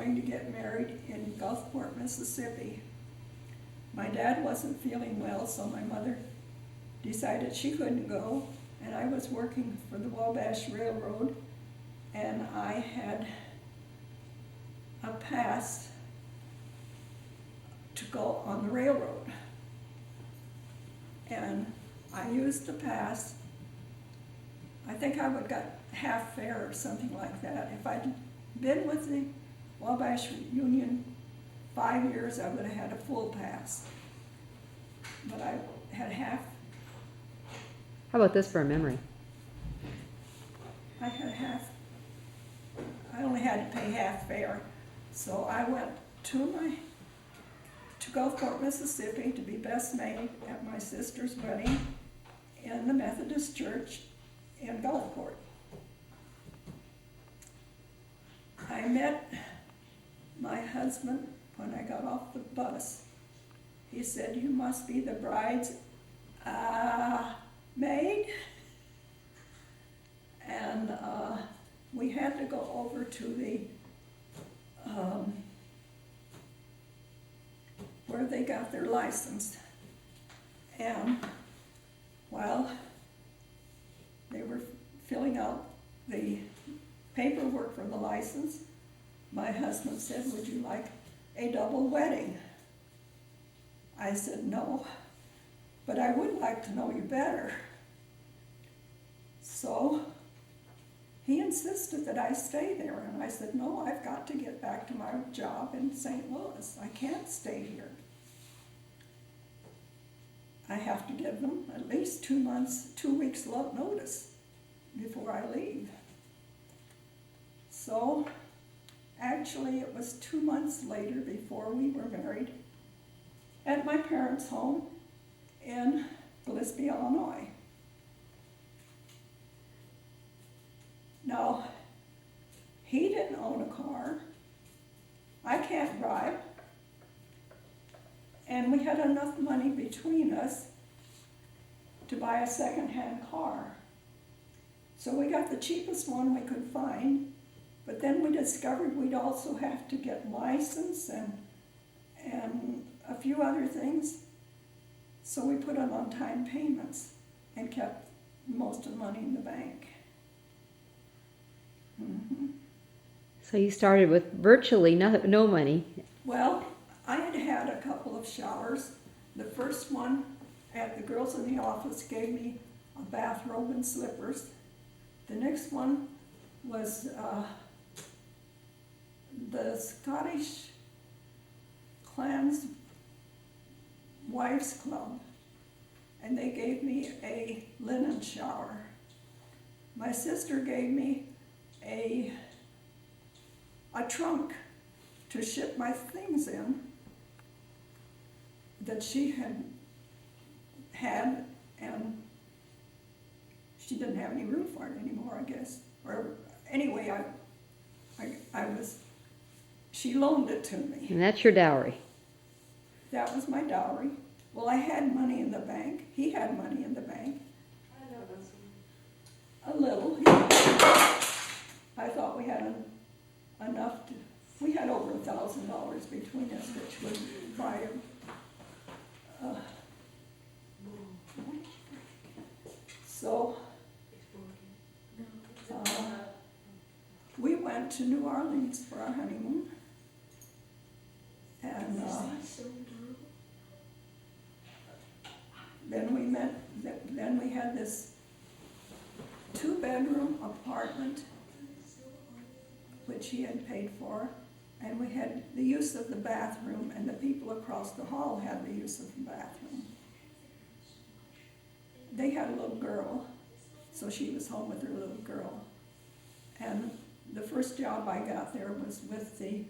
going to get married in Gulfport, Mississippi. My dad wasn't feeling well, so my mother decided she couldn't go, and I was working for the Wabash Railroad, and I had a pass to go on the railroad. And I used the pass. I think I would got half fare or something like that. If I'd been with the Wabash Union 5 years, I would have had a full pass. But I had half. How about this for a memory? I had half. I only had to pay half fare. So I went to Gulfport, Mississippi to be best maid at my sister's wedding in the Methodist Church in Gulfport. I met my husband when I got off the bus. He said, "You must be the bride's maid." And we had to go over to the where they got their license. And while they were filling out the paperwork for the license, my husband said, "Would you like a double wedding?" I said, "No, but I would like to know you better." So he insisted that I stay there, and I said, "No, I've got to get back to my job in St. Louis. I can't stay here. I have to give them at least 2 weeks notice before I leave." So actually it was 2 months later before we were married at my parents' home in Gillespie, Illinois. Now, he didn't own a car. I can't drive. And we had enough money between us to buy a second-hand car. So we got the cheapest one we could find, but then we discovered we'd also have to get license and a few other things. So we put it on time payments and kept most of the money in the bank. Mm-hmm. So you started with virtually no money. Well, I had had a couple of showers. The first one at the girls in the office gave me a bathrobe and slippers. The next one was the Scottish Clans Wives Club, and they gave me a linen shower. My sister gave me a trunk to ship my things in that she had, and she didn't have any room for it anymore, I guess. Or anyway, she loaned it to me. And that's your dowry. That was my dowry. Well, I had money in the bank. He had money in the bank. A little. I thought we had enough to. We had over $1,000 between us, which would buy him. So we went to New Orleans for our honeymoon, and then we had this 2-bedroom apartment which he had paid for, and we had the use of the bathroom, and the people across the hall had the use of the bathroom. They had a little girl, so she was home with her little girl. And the first job I got there was with the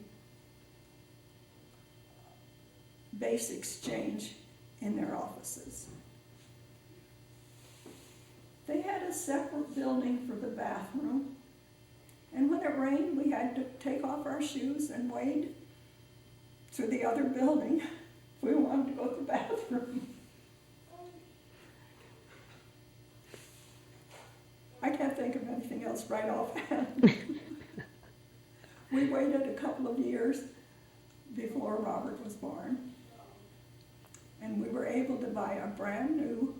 Base Exchange in their offices. They had a separate building for the bathroom, and when it rained, we had to take off our shoes and wade to the other building if we wanted to go to the bathroom. I can't think of anything else right offhand. We waited a couple of years before Robert was born. And we were able to buy a brand new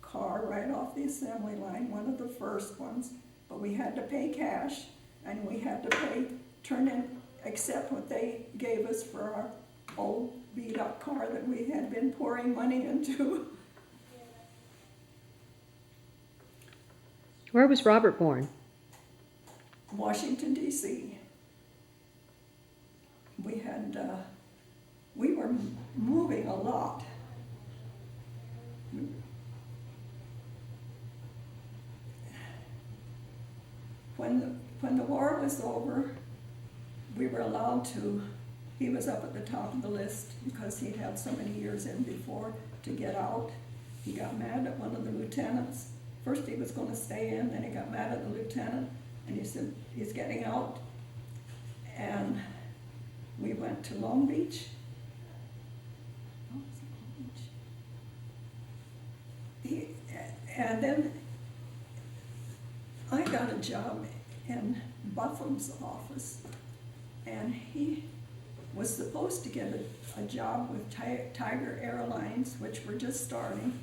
car right off the assembly line, one of the first ones. But we had to pay cash, and we had to accept what they gave us for our old beat-up car that we had been pouring money into. Where was Robert born? Washington, D.C. We were moving a lot. When the war was over, we were allowed to, he was up at the top of the list because he'd had so many years in before to get out. He got mad at one of the lieutenants. First he was going to stay in, then he got mad at the lieutenant, and he said, he's getting out. And we went to Long Beach. And then I got a job in Bufham's office, and he was supposed to get a job with Tiger Airlines, which were just starting,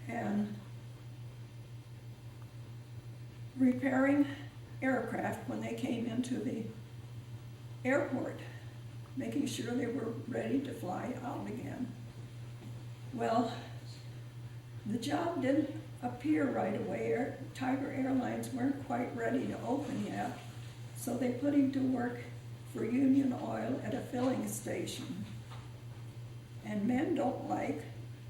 and repairing aircraft when they came into the airport, making sure they were ready to fly out again. Well, the job didn't appear right away. Tiger Airlines weren't quite ready to open yet, so they put him to work for Union Oil at a filling station. And men don't like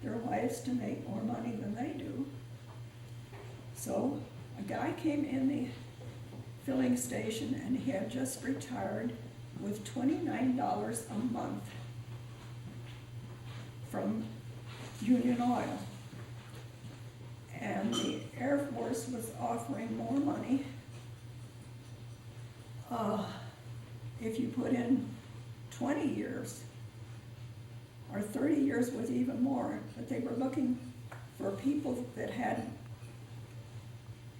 their wives to make more money than they do. So a guy came in the filling station, and he had just retired with $29 a month from Union Oil. And the Air Force was offering more money if you put in 20 years, or 30 years with even more. But they were looking for people that had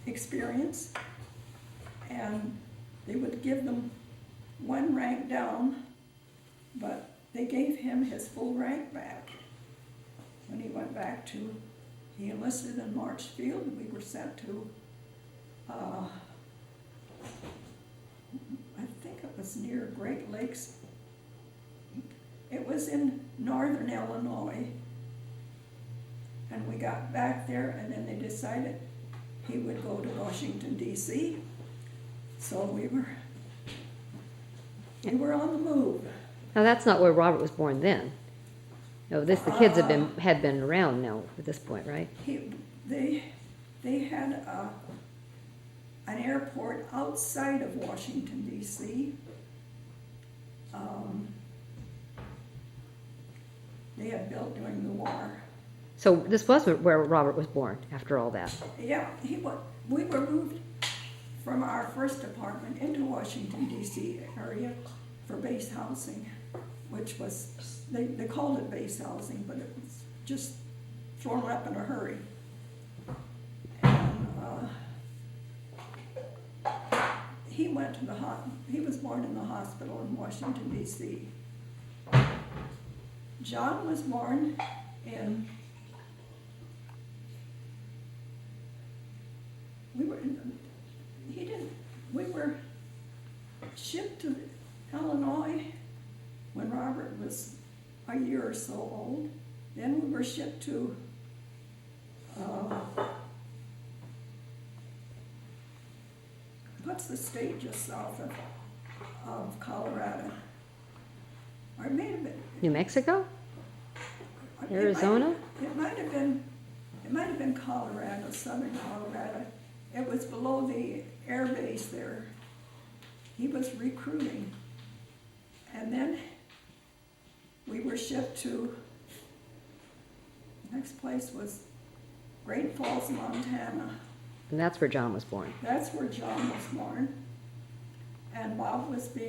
experience, and they would give them one rank down, but they gave him his full rank back. When he went back to, he enlisted in Marshfield, and we were sent to, I think it was near Great Lakes. It was in northern Illinois. And we got back there, and then they decided he would go to Washington, D.C. So we were on the move. Now that's not where Robert was born then. No, the kids had been around now at this point, right? They had an airport outside of Washington, D.C. They had built during the war. So this wasn't where Robert was born after all that. Yeah, we were moved from our first apartment into Washington, D.C. area for base housing, which was, they called it base housing, but it was just thrown up in a hurry. And he was born in the hospital in Washington, D.C. John was born in, we were shipped to Illinois when Robert was a year or so old. Then we were shipped to what's the state just south of Colorado? Or it may have been New Mexico? Arizona? It might have been Colorado, southern Colorado. It was below the air base there. He was recruiting. And then we were shipped to, the next place was Great Falls, Montana. And that's where John was born. That's where John was born. And Bob was being